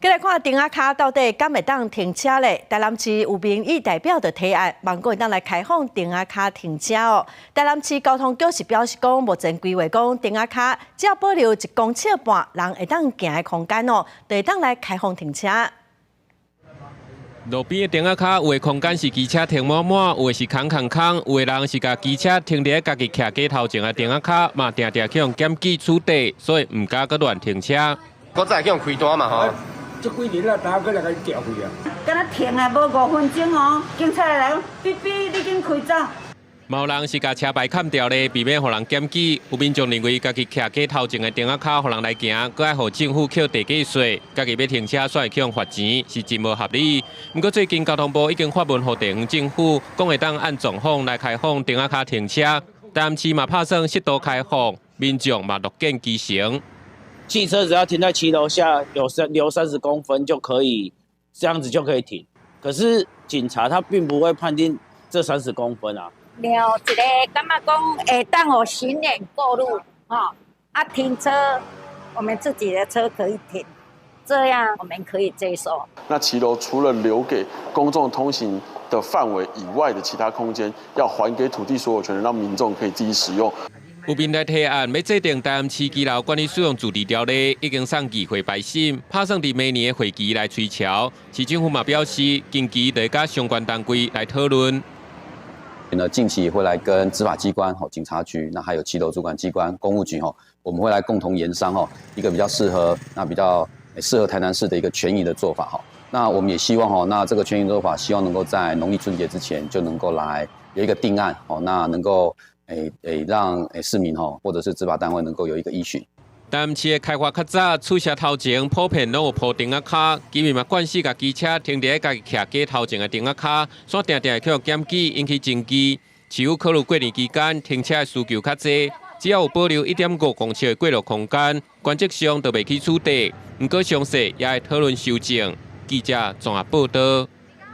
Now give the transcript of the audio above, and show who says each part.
Speaker 1: 再来看顶仔卡到底敢会当停车咧？台南市有民意代表就提案，望国会当来开放顶仔卡停车哦。台南市交通局是表示讲，目前规划讲顶仔卡只要保留1公尺半人会当行的空间哦，就会当来开放停车。
Speaker 2: 路边的顶仔卡有的空间是机车停满满，有的是空，有的人是甲机车停伫家己徛街头前的顶仔卡，嘛定去用检举处理，所以唔敢搁乱停车。
Speaker 3: 我再去用开单嘛吼。
Speaker 4: 这几年了，大家来给调去啊。
Speaker 5: 敢若停啊，无5分钟哦，警察来，哔哔，你紧开走。
Speaker 2: 某人是甲车牌砍掉咧，避免互人检举。有民众认为家己徛街头前的顶仔卡，互人来行，搁爱互政府扣地价税，家己要停车煞会去用罚钱，是真无合理。不过最近交通部已经发文予地方政府，讲会当按状况来开放顶仔卡停车，但市嘛拍算适度开放，民众嘛乐见其成。
Speaker 6: 汽车只要停在骑楼下留30公分就可以，这样子就可以停。可是警察他并不会判定这30公分啊。
Speaker 5: 了一个感觉讲会当有行人过路，停车我们自己的车可以停，这样我们可以接受。
Speaker 7: 那骑楼除了留给公众通行的范围以外的其他空间，要还给土地所有权人，让民众可以自己使用。
Speaker 2: 有民来提案，要制定台南市基楼管理使用自治条例，已经送议会排审，拍算伫明年的会期来推敲。市政府嘛表示，近期会甲相关单位来讨论。
Speaker 8: 近期也会来跟执法机关、警察局，那还有骑楼主管机关、公务局我们会来共同研商一个比较适合台南市的一个权益的做法那我们也希望那这个权益做法，希望能够在农历春节之前就能够来有一个定案那能够。 让市民或者是执法单位能够有一个依循。
Speaker 2: 台南市的开发较早，厝舍头前普遍拢有铺顶仔卡，居民嘛惯习甲机车停伫家己徛街头前的顶仔卡，所定定去用检举引起争议。市府考虑过年期间停车的需求较济，只要有保留1.5公尺的过路空间，原则上就袂去处理。不过详细也会讨论修正。记者综合报道。